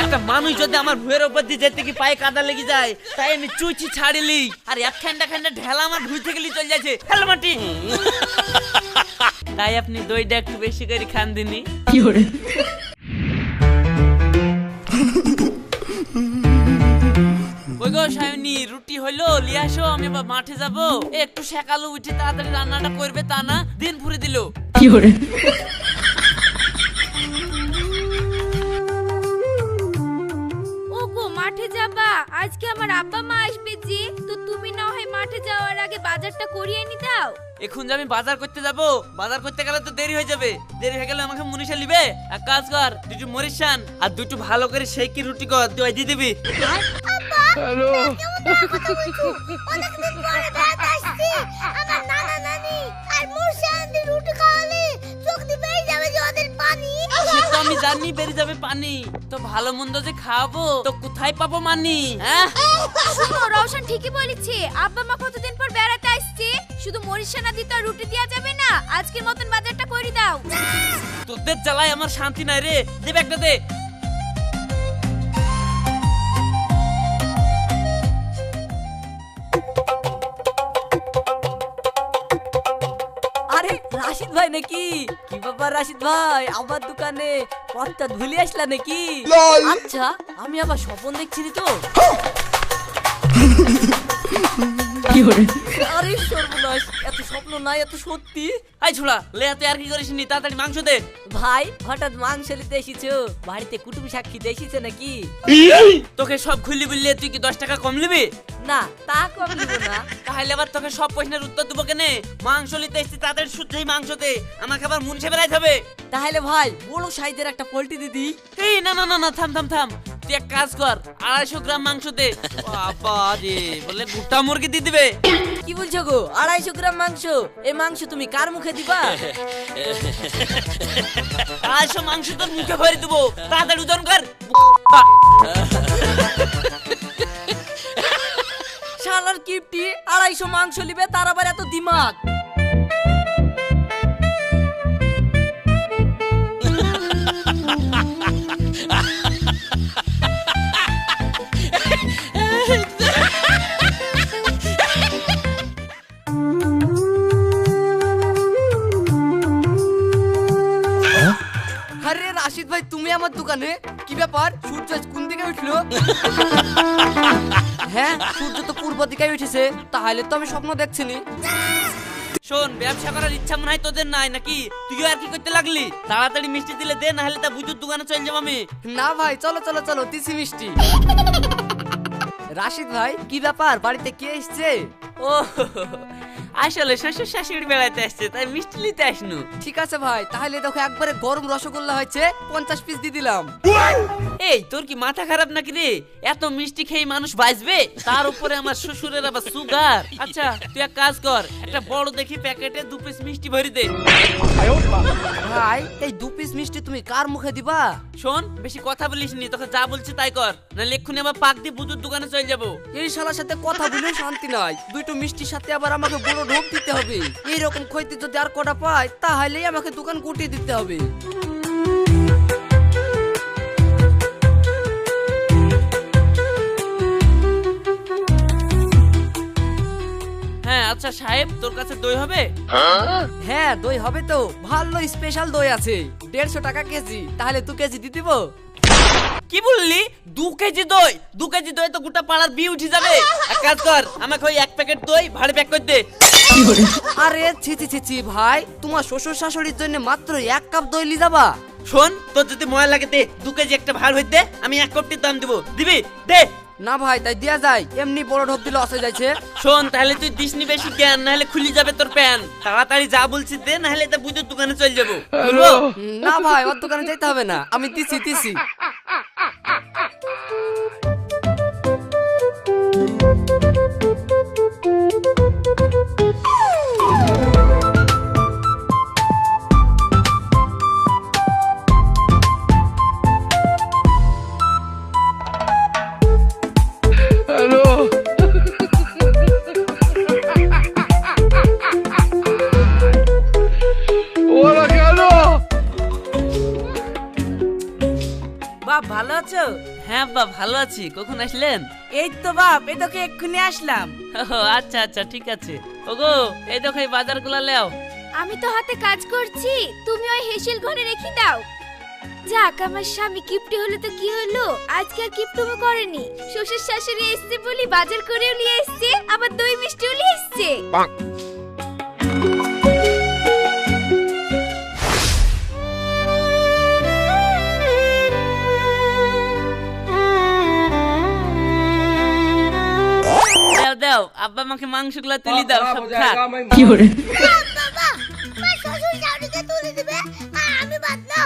একটা মানুষ যদি আমার ভুঁয়ের উপর দিয়ে যেতে কি পায়ে কাদা লেগে যায়, তাই আমি চুইছি ছাড়িলি আর এক খান্ডা খান্ডা ঢেলা আমার ভুঁই থেকে চলে যাচ্ছে। হ্যালো মাটি। তাই আপনি দইটা একটু বেশি করে খান দিনি। ওই গো সায়নী, রুটি হইলো লিয়ে আসো, আমি আবার মাঠে যাবো। একটু সকালে উঠে তাড়াতাড়ি রান্নাটা করবে, তা না দিন ফুরে দিল। মাঠে যাবা? আজকে আমার আব্বা মা আসবে জি, তো তুমি না হয় মাঠে যাওয়ার আগে বাজারটা করিয়ে নি দাও। এখন যে আমি বাজার করতে যাব, বাজার করতে গেলে তো দেরি হয়ে যাবে। দেরি হয়ে গেলে আমাকে মনীষা লিবে। এক কাজ কর, দুটো মরিশান আর দুটো ভালো করে সেকি রুটি কর, তুই দিয়ে দিবি। হ্যালো, অনেকদিন পরে ভাত আসছে। আমার নানা নানি আর মুরশান দি রুটি খাওয়ালে চোখ দিয়ে বেরিয়ে যাবে যে ওদের পানি। সে তো আমি জানি বেরিয়ে যাবে পানি, তো ভালো মন্দ যে খাবো তো কোথায় পাবো মানি? হ্যাঁ শুনো, রওশন ঠিকই বলেছে। আব্বা মা কতদিন পর বেড়াতে আসছে, শুধু মরিশানা দিতে আর রুটি দেওয়া যাবে না। আজকের মতন বাজারটা করে দাও। তোদের জ্বালায় আমার শান্তি নাই রে। দেবে একটা দে। আরে রাশিদ ভাই নাকি? কি ব্যাপার রাশিদ ভাই, আমার দোকানে পথটা ভুলে আসলা নাকি? আচ্ছা, আমি আবার স্বপ্ন দেখছি তো। আরে সর্বনাশ, এত স্বপ্ন নাই, এত সত্যি। আই ছোড়া, লে তুই আর কি করিস নি, তাড়াতাড়ি মাংস দে। ভাই হঠাৎ মাংস নিতে এসেছো? বাড়িতে কুটুম সাক্ষী এসেছে নাকি? তোকে সব খুললি বললে তুই কি 10 টাকা কম নিবি? না, তা কম দিব না। তাহলে আবার তোকে সব প্রশ্নের উত্তর দেবো কেনে? মাংস নিতে এসছি, তাড়াতাড়ি শুদ্ধই মাংস দে, আমাকে আবার মুনসে বেড়াইতে হবে। তাহলে ভাই বড় সাইজের একটা পোল্ট্রি দিদি। এই না না না না, থাম থাম থাম, তুই এক কাজ কর, 250 গ্রাম মাংস দে। বাবা রে, বলে গোটা মুরগি দিয়ে দিবে। কি বলছো গো? 250 গ্রাম মাংস? এই মাংস তুমি কার মুখে দিবা? 250 মাংস তোর মুখে ভরে দেবো, তাড়াতাড়ি ওজন কর। শালার কিপটি, 250 মাংস নিবে, তার আবার এত দিমাগ। আরে রাশিদ ভাই, তুমি আমার দোকানে? কি ব্যাপার, সূর্য কোন দিকে উঠলো? হ্যাঁ, সূর্য তো পূর্ব দিকে উঠেছে। তাহলে তো আমি স্বপ্ন দেখছিনি। শোন, ব্যবসা করার ইচ্ছা মনে হয় তোদের নাই নাকি? তুইও আর কি করতে লাগলি? তাড়াতাড়ি মিষ্টি দিলে দে, না হলে তা বুঝুর দোকানে চলে যাবো আমি। না ভাই, চলো চলো চলো, দিছি মিষ্টি। রাশিদ ভাই, কি ব্যাপার, বাড়িতে কে এসছে? ও আসলে শ্বশুর শাশুড়ি বেড়াইতে আসছে, তাই মিষ্টি নিতে আসনু। ঠিক আছে ভাই, তাহলে দেখো একবারে গরম রসগোল্লা হয়েছে, 50 পিস দিয়ে দিলাম। এই তোর কি মাথা খারাপ নাকি রে? এত মিষ্টি খেয়ে মানুষ বাঁচবে? তার উপরে আমার শ্বশুরের আবার সুগার। আচ্ছা তুই এক কাজ কর, একটা বড় দেখি প্যাকেটে 2 পিস মিষ্টি ভরি দে। ভাই, এই 2 পিস মিষ্টি তুমি কার মুখে দিবা? শোন, বেশি কথা বলিস নি, তোকে যা বলছি তাই কর, নাহলে এক্ষুনি আবার পাক দিয়ে বুঝুর দোকানে চলে যাবো। এই শালার সাথে কথা বলে শান্তি নাই। দুটো মিষ্টির সাথে আবার আমাকে বড় ঢোক দিতে হবে। এইরকম খইতে যদি আর কটা পাই, তাহলেই আমাকে দোকান গুটিয়ে দিতে হবে। হ্যাঁ আচ্ছা সাহেব, তোর কাছে দই হবে? হ্যাঁ, দই হবে তো, ভালো স্পেশাল দই আছে, 150 টাকা কেজি। তাহলে 2 কেজি দিয়ে দিব। কি বললি? 2 কেজি দই? 2 কেজি দই তো গোটা পাড়ার বিয়ে উঠে যাবে। এক কাজ কর, আমাকে ওই 1 প্যাকেট দই ভাড়ে প্যাক করে দে। আরে ছি ছি ছি ছি ভাই, তোমার শ্বশুর শাশুড়ির জন্য মাত্র 1 কাপ দই লি যাবা? শোন, তোর যদি ময়া লাগে দে, 2 কেজি একটা ভাড় হইতে, আমি 1 কোটির দাম দেবো, দিবি? দে। না ভাই, তাই দিয়া যায়, এমনি বড় ঢোক দিলে অসে যাচ্ছে। শোন, তাহলে তুই দিসনি বেশি জ্ঞান, নাহলে খুলি যাবে তোর প্যান। তাড়াতাড়ি যা বলছি দে, নাহলে এটা বুঝুর দোকানে চলে যাবো। না ভাই, ওর দোকানে যেতে হবে না, আমি দিছি দিছি। হ্যালো, ওরা কেন? বাপ ভালো আছো? হ্যাঁ আব্বা ভালো আছি। কখন আসলেন? এই তো বাপ, এই তোকে এক্ষুনি আসলাম। ও, আচ্ছা আচ্ছা ঠিক আছে। ওগো এই দেখো এই বাজারগুলো লেও। আমি তো হাতে কাজ করছি, তুমি ওই হেসেল ঘরে রেখে দাও। যাক, আমার স্বামী কিপটে হলো তো কি হলো, আজকে আর কিপটুমো করেনি। শ্বশুর শাশুড়ি এসছে বলি বাজার করেও নিয়ে এসছে, আবার দই মিষ্টিও নিয়ে এসছে। দাও দাও, আব্বা আমাকে মাংসগুলো তুলি দাও, সব খাক। বাবা মা শ্বশুর শাশুড়িকে তুলে দিবে আর আমি বাদ না।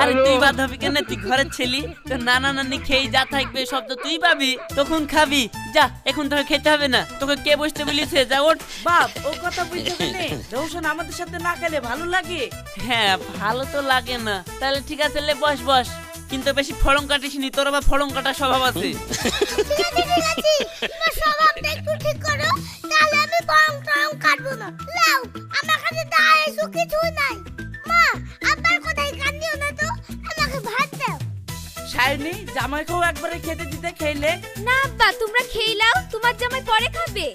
আরে তুই বাদ হবি কেন? তুই ঘরের ছেলি, তোর নানা নানি খেয়ে যা থাকবে সব তো তুই পাবি, তখন খাবি। যা, এখন তোকে খেতে হবে না। তোকে কে বসতে বলেছে? যা ওঠ। বাপ ও কথা বুঝতে পারলে রৌশন আমাদের সাথে না খেলে ভালো লাগে? হ্যাঁ ভালো তো লাগে না। তাহলে ঠিক আছে, লে বস বস, কিন্তু বেশি ফড়ং কাটিস নি, তোর আবার ফড়ং কাটা স্বভাব আছে। ঠিক আছে তোমার স্বভাবটা একটু ঠিক করো, তাহলে আমি বরং টরং কাটবো না। লাও আমার কাছে দাঁড়ায় এসো কিছুই নাই। মা আব্বার কোথায় কান্দিও না তো, আমাকে ভাত দাও। সায়নি জামাইকেও একবারে খেতে দিতে খেলে। না আব্বা, তোমরা খেয়ে নাও, তোমার জামাই পরে খাবে।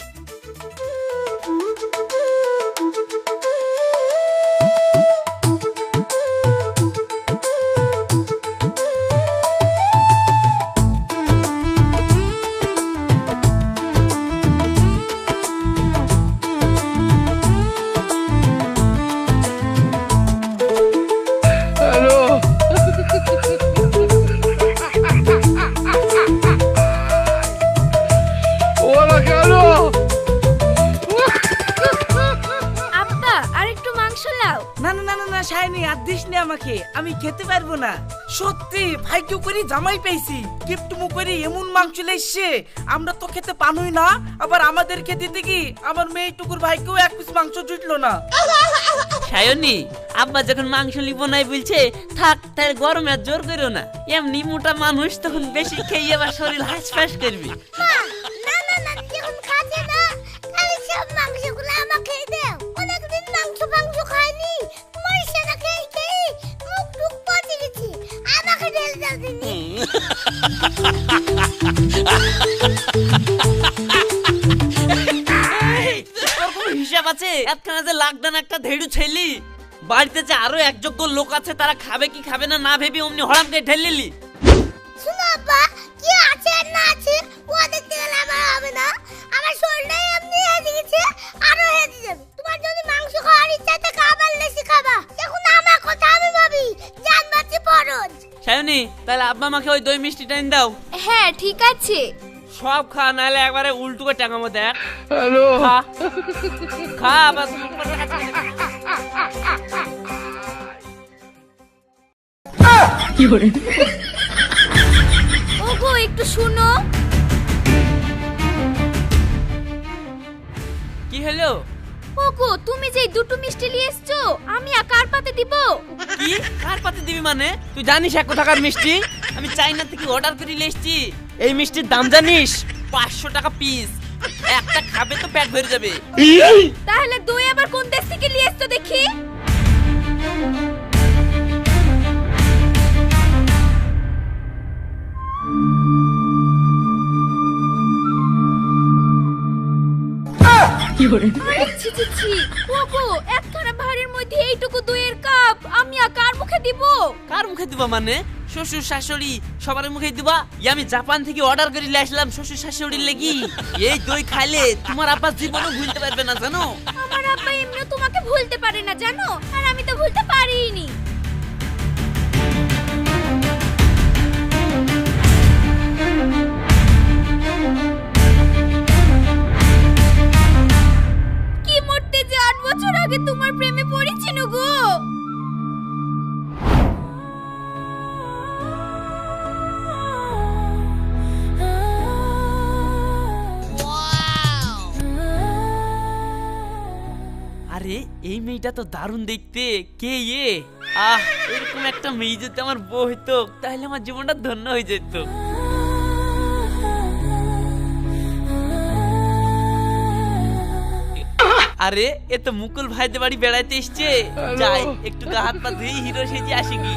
হ্যালো ওরা কেন? আব্বা আর একটু মাংস লাও। না না না না না সায়নি, আর দিস নে আমাকে, আমি খেতে পারবো না। সত্যি ভাগ্য করে জামাই পেয়েছি, কিপটুমু করে এমন মাংস লেসছে আমরা তো খেতে পানুই না, আবার আমাদেরকে দিতে কি আমার মেয়েটুকুর ভাইকেও এক পিস মাংস জুটলো না। সায়নি, আব্বা যখন মাংস লিব নাই বলছে, থাক, তাই গরমে আর জোর করো না। এমনি মোটা মানুষ, তখন বেশি খেয়ে আবার শরীর হাঁসফাঁস করবি। মা না না না, যখন খাচ্ছে না তাহলে সব মাংসগুলো আমাকে দাও। অনেকদিন মাংস খাইনি, মরিছে না খেয়ে খেয়ে মুখ টুক পচে গেছে, আমাকে ঢেলে দাও দিনি। এই, তোর কোনো হিসাব আছে? একখানা যে লাগদান একটা ধেড়ু ছেলি, বাড়িতে যে আরো একযোগ্য লোক আছে, তারা খাবে কি খাবে না না ভেবে অমনি হরামকে ঢেলিলি। শুনো আব্বা, কি আছে আর না আছে ও দেখতে গেলে আমার হবে না। আমার শরীরটাই এমনি হেজে গেছে, আরো হেজে যাবে। তোমার যদি মাংস খাওয়ার ইচ্ছা থাকে আবার লেসি খাবা। এখন আমার কথা আমি ভাবি, জান বাঁচি ফরজ। সায়নি, তাহলে আব্বা আমাকে ওই দই মিষ্টি টাইম দাও। হ্যাঁ ঠিক আছে। সব খা, নাহলে একবারে উল্টো করে টাঙাবো। দেখ, হ্যালো খা খা আবার। ওগো একটু শুনো। কি হলো? ওগো তুমি যে দুটো মিষ্টি নিয়ে এসছো, আমি আর কার পাতে দিব? কি কার পাতে দিবি মানে? তুই জানিস এক টাকার মিষ্টি আমি চাইনা থেকে অর্ডার করে নিয়ে এসেছি। এই মিষ্টির দাম জানিস? 500 টাকা পিস। একটা খাবে তো পেট ভরে যাবে। তাহলে দই আবার কোন দেশ থেকে নিয়ে এসছো দেখি? আরে ছি ছি ছি, ওগো একখানা ভাঁড়ের মধ্যে এইটুকু দইয়ের কাপ আমি আর কার মুখে দিব? কার মুখে দিবা মানে? শ্বশুর শাশুড়ি সবার মুখে দিবা? আমি জাপান থেকে অর্ডার করে নিয়ে আসলাম শ্বশুর শাশুড়ির লাগি। এই দই খাইলে তোমার আব্বা জীবনও ভুলতে পারবে না, জানো? আমার আব্বা এমনিও তোমাকে ভুলতে পারে না জানো, আর আমি তো ভুলতে পারিনি। কি মরতে যে 8 বছর আগে তোমার প্রেমে পড়েছিল গো। আরে এই মেয়েটা তো দারুণ দেখতে। কে এ? এরকম একটা মেয়ে যদি আমার বউ হইতো তাহলে আমার জীবনটা ধন্য হয়ে যেত। আরে এ তো মুকুল ভাইদের বাড়ি বেড়াইতে এসছে। যাই একটু গা হাত পা ধুই হিরো সেজে আসি কি।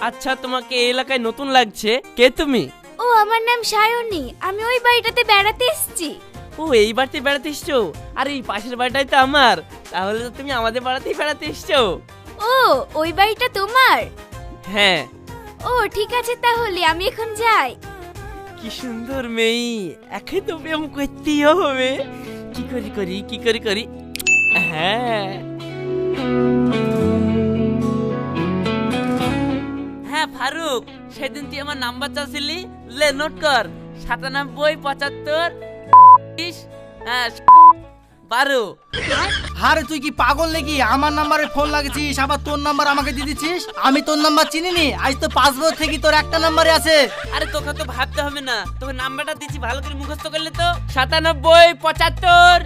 আচ্ছা তোমাকে এই এলাকায় নতুন লাগছে, কে তুমি? ও আমার নাম সায়নী, আমি ওই বাড়িটাতে বেড়াতে এসেছি। ও এই বাড়িতে বেড়াতে এসছো? আর এই পাশের বাড়িটাই তো আমার, তাহলে তো তুমি আমাদের বাড়িতেই বেড়াতে এসছো। ও ওই বাড়িটা তোমার? হ্যাঁ। ও ঠিক আছে, তাহলে আমি এখন যাই। কি সুন্দর মেয়ে, একে তো প্রেম করতেই হবে। কি করি হ্যাঁ হ্যাঁ ফারুক, সেদিন তুই আমার নাম্বার চাচ্ছিলি, লে নোট কর। 97 75 12। আরে তুই কি পাগল নাকি? আমার নাম্বারে ফোন লাগিয়েছিস, আবার তোর নাম্বার আমাকে দিয়ে দিচ্ছিস। আমি তোর নাম্বার চিনিনি, আজ তো 5 বছর থেকে তোর একটা নাম্বারে আছে। আরে তোকে তো ভাবতে হবে না, তোকে নাম্বারটা দিচ্ছি, ভালো করে মুখস্থ করলে তো। 97 75।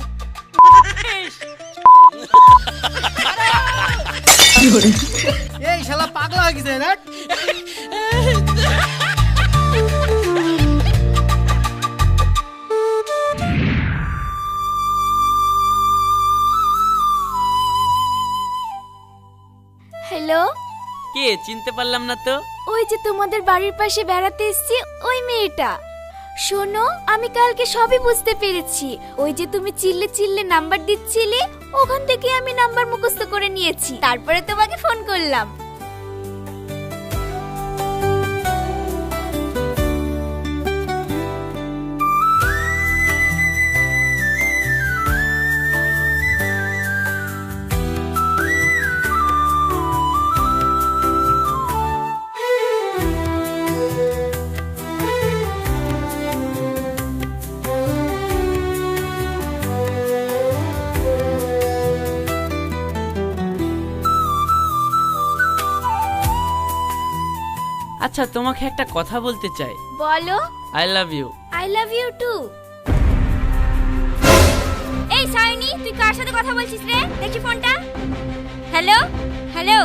এই শালা পাগলা হয়ে গেছে না? হ্যালো, কে? চিনতে পারলাম না তো। ওই যে তোমাদের বাড়ির পাশে বেড়াতে এসেছি ওই মেয়েটা। শোনো, আমি কালকে সবই বুঝতে পেরেছি। ওই যে তুমি চিল্লে চিল্লে নাম্বার দিচ্ছিলে, ওখান থেকে আমি নাম্বার মুখস্থ করে নিয়েছি, তারপরে তোমাকে ফোন করলাম। আচ্ছা তোমাকে একটা কথা বলতে চাই। বলো। I love you. I love you too. এই সায়নী, তুই কার সাথে কথা বলছিস রে? দেখি ফোনটা। হ্যালো হ্যালো,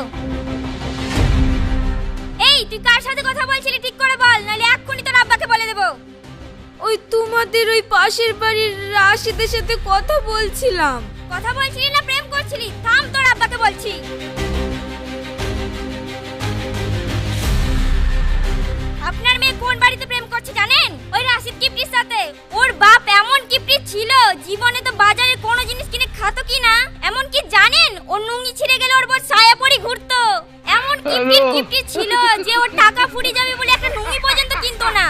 এই তুই কার সাথে কথা বলছিলি ঠিক করে বল, নাহলে এক্ষুনি তোর আব্বাকে বলে দেব। ওই তোমাদের ওই পাশের বাড়ির রাশিদের সাথে কথা বলছিলাম। কথা বলছিলি না প্রেম করছিলি? থাম, তোর আব্বাকে বলছি। আপনার মেয়ে কোন বাড়িতে প্রেম করছে জানেন? ওই রাশিদ কিপ্রির সাথে। ওর বাপ এমন কিপ্রি ছিল, জীবনে তো বাজারে কোনো জিনিস কিনে খাতো কি না। এমন কি জানেন, ওর নুঙ্গি ছিঁড়ে গেলে ওর বর ছায়া পরি ঘুরতো। এমন কিপ্রি ছিল যে ওর টাকা ফুরিয়ে যাবে বলে একটা নুঙ্গি পর্যন্ত কিনতো না।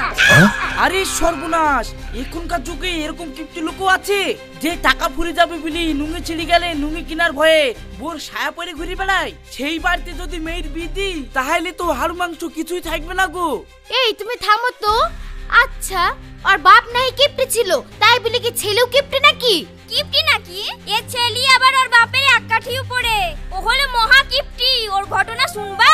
আরে সর্বনাশ, এখনকার যুগে এরকম কিপ্টি লোকও আছে যে টাকা ফুরে যাবে বলি নুঙ্গি ছিঁড়ে গেলে নুঙ্গি কেনার ভয়ে বোর ছায়া পরে ঘুরে বেড়ায়। সেই বাড়িতে যদি মেয়ের বিয়ে দিই, তাহলে তো হাড় মাংস কিছুই থাকবে না গো। এই তুমি থামো তো। আচ্ছা, আর বাপ নাই কিপ্টি ছিল, তাই বলে কি ছেলেও কিপ্টি নাকি? কিপ্টি নাকি? এ ছেলে আবার ওর বাপের এক কাঠি উপরে। ও হলো মহা কিপ্টি। ওর ঘটনা শুনবা?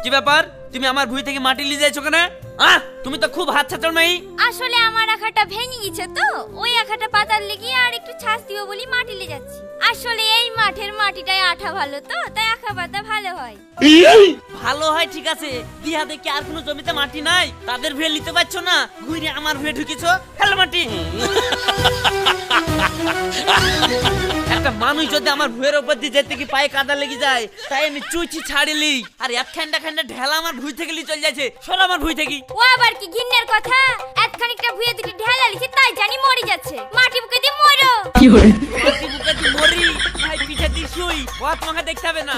কি ব্যাপার, তুমি আমার ভুঁই থেকে মাটি নিয়ে যাইছো কেন? তুমি তো খুব হাত ছাড়ো নাই। আসলে আমার আখাটা ভেঙে গেছে তো, ওই আখাটা পাতার লেগে আর একটু ছাস দিব বলি মাটি নিয়ে যাচ্ছি। আসলে এই মাঠের মাটিটাই আঠা ভালো তো, তাই আখা পাতা ভালো হয়। ভালো হয় ঠিক আছে, দিহা দেখি আর কোনো জমিতে মাটি নাই, তাদের ভুঁয়ে নিতে পারছো না, ঘুরে আমার ভুঁয়ে ঢুকেছো। হ্যালো মাটি। একটা মানুষ যদি আমার ভুঁয়ের উপর দিয়ে যেতে কি পায়ে কাদা লেগে যায়, তাই আমি চুইছি ছাড়িলি, আর এক খান্ডা খান্ডা ঢেলা আমার ভুঁই থেকে লি চলে যাচ্ছে। সর আমার ভুঁই থেকে। ও আবার কি ঘিন্নের কথা? এতখানিকটা ভুঁয়ে দুটি ঢেলা লিখে তাই জানি মরে যাচ্ছে। মাটি বুকে দিয়ে মরো। মাটি বুকে দিয়ে মরি, ভাই পিঠে দিয়ে শুই, ও তোমাকে দেখতে হবে না।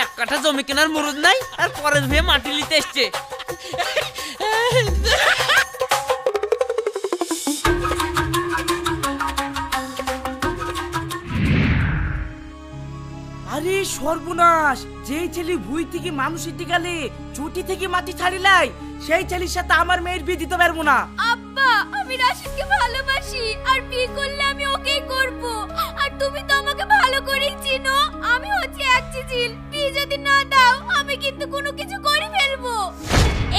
এক কাঠা জমি কেনার মুরুদ নাই, আর পরের ভুঁয়ে মাটি লিতে এসছে। আরে সর্বনাশ, যেই ছেলে ভুঁই থেকে মানুষের দিকে চুটি থেকে মাটি ছাড়িলাই, সেই ছেলের সাথে আমার মেয়ের বিয়ে দিতে পারবো না। আব্বা, আমি রাশিদকে ভালোবাসি, আর বিয়ে করলে আমি ওকেই করব। আর তুমি তো আমাকে ভালো করেই চিনো। আমি হচ্ছে এক চিচিল, বিয়ে যদি না দাও আমি কিন্তু কোনো কিছু করে ফেলবো।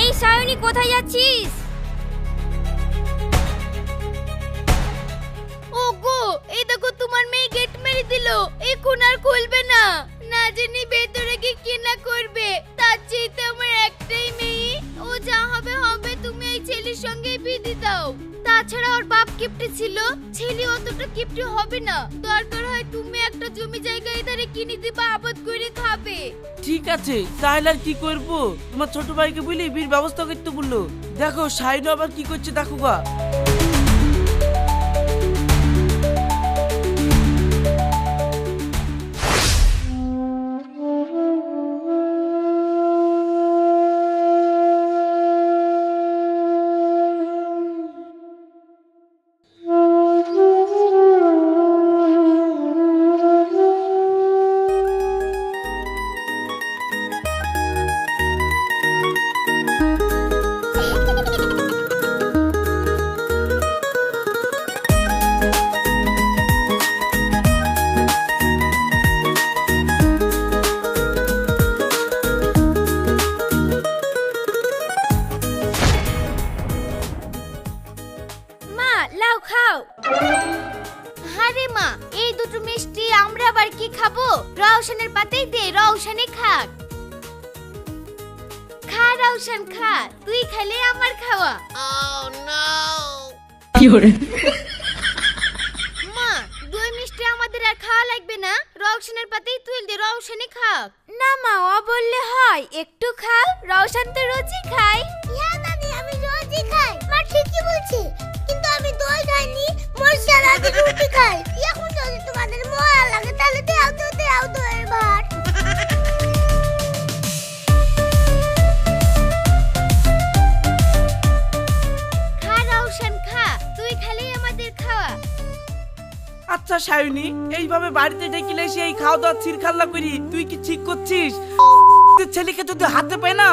এই সায়নী, কোথায় যাচ্ছিস? ও ওগো এই দেখো তোমার মেয়ে গেট মেরে দিল, এখন আর খুলবে না। না জানি ভেতরে কি না করবে, তার চাইতে আমার একটাই মেয়ে, ও যা হবে হবে, তুমি এই ছেলের সঙ্গে বিয়ে দাও। তাছাড়া ওর বাপ কিপটে ছিল, ছেলে অতটা কিপটে হবে না। দরকার হয় তুমি একটা জমি জায়গা এধারে কিনে দিবা, আবাদ করে খাবে। ঠিক আছে, তাহলে আর কি করব? তোমার ছোট ভাইকে বলি বিয়ের ব্যবস্থা করতে বললো। দেখো শাইনু আবার কি করছে দেখো গা। মা লাও খাও। আরে মা, এই দুটো মিষ্টি আমরা আবার কি খাবো? রওশনের পাতেই দে, রওশনে খাক। খা রওশন খা, তুই খেলে আমার খাওয়া। মা দুই মিষ্টি আমাদের আর খাওয়া লাগবে না, রওশনের পাতেই তুই দে, রওশনে খাক। না মা, ও বললে হয়, একটু খাও, রওশন তো রোজই খায়। হ্যাঁ নানি, আমি রোজই খাই। মা ঠিকই বলছে, কিন্তু আমি দই খাইনি, মোর সারাদিন রুটি খাই। এখন যদি তোমাদের মজা লাগে তাহলে দাও দইয়ের ভাত। খা রওশন খা, তুই খালি আমাদের খাওয়া। আচ্ছা শাইনি, এইভাবে বাড়িতে ডেকে এসে এই খাওয়া দাওয়া ছিরখাল্লা করি, তুই কি ঠিক করছিস? তোর ছেলেকে যদি হাতে পায় না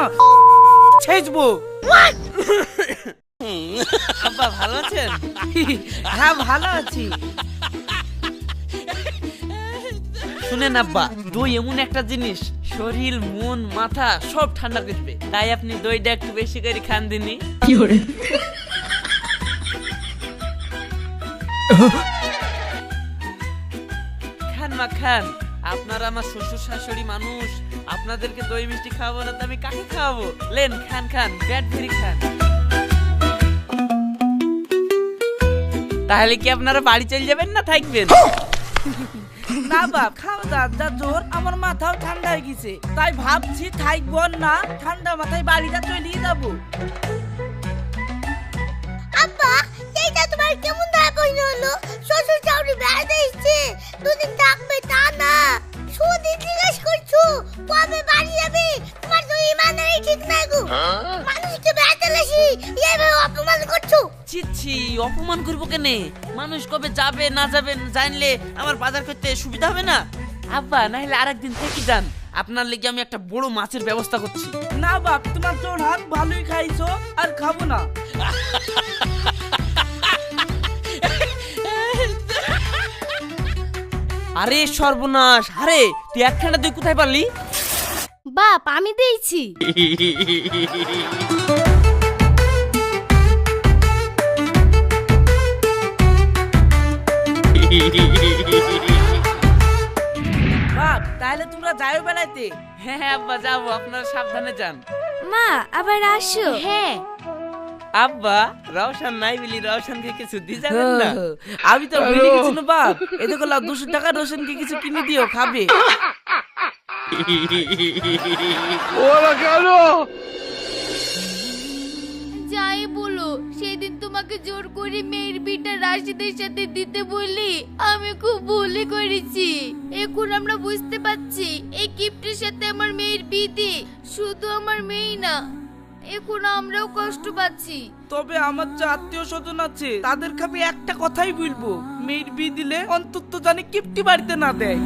ছেঁচবো। আব্বা ভালো আছেন? হ্যাঁ ভালো আছি। শুনেন আব্বা, দই এমন একটা জিনিস, শরীর মন মাথা সব ঠান্ডা করবে, তাই আপনি দইটা একটু বেশি করে খান দিনি। খান মা খান, আপনারা আমার শ্বশুর শাশুড়ি মানুষ, আপনাদেরকে দই মিষ্টি খাওয়াবো না তো আমি কাকে খাওয়াবো? লেন খান খান, পেট ভরি খান। তাহলে কি আপনারা বাড়ি চলে যাবেন না থাকবেন? না বাপ, খাওয়া দাওয়া যা জোর, আমার মাথাও ঠান্ডা হয়ে গেছে, তাই ভাবছি থাকবো না, ঠান্ডা মাথায় বাড়িটা চলিয়ে যাবো। আব্বা, এইটা তোমার কেমন দায় পয়সা হলো? শ্বশুর চাউরি বেড়াতে এসছে, দুদিন থাকবে তা না, সুদিন জিজ্ঞেস করছো কবে বাড়ি যাবে? তোমার তো ইমানেরই ঠিক নাই গো। মানুষকে বেড়াতে লেসি এইভাবে অপমান করছো। ছি অপমান করবো কেনে? মানুষ কবে যাবে না যাবে জানলে আমার বাজার করতে সুবিধা হবে না? আব্বা নাহলে আরেকদিন থেকে যান, আপনার লেগে আমি একটা বড় মাছের ব্যবস্থা করছি। না বাপ, তোমার তোর হাত ভালোই খাইছো, আর খাবো না। আরে সর্বনাশ, আরে তুই একখানা তুই কোথায় পারলি? বাপ আমি দিয়েছি। বাপ তাহলে তোমরা যাও বেড়াইতে। হ্যাঁ হ্যাঁ আব্বা যাবো, আপনারা সাবধানে যান। মা আবার আসো। হ্যাঁ আব্বা রওশন নাই বলি রওশনকে কিছু দি যাবেন না? আমি তো ভুলে গেছি না বাপ, এই দেখো 200 টাকা রোশনকে কিছু কিনে দিও, খাবে। ওরা কেন? যাই বলো, সেদিন তোমাকে জোর করে মেয়ের বিটা রাশিদের সাথে দিতে বলি, আমি খুব ভুল করেছি। এখন আমরা বুঝতে পারছি এই গিফটের সাথে আমার মেয়ের বিয়ে, শুধু আমার মেয়ে না, এখন আমরাও কষ্ট পাচ্ছি। তবে আমার যে আত্মীয় স্বজন আছে তাদের খাবে একটা কথাই বলবো, মেয়ের বিয়ে দিলে অন্তত জানি কিপ্টি বাড়িতে না দেয়।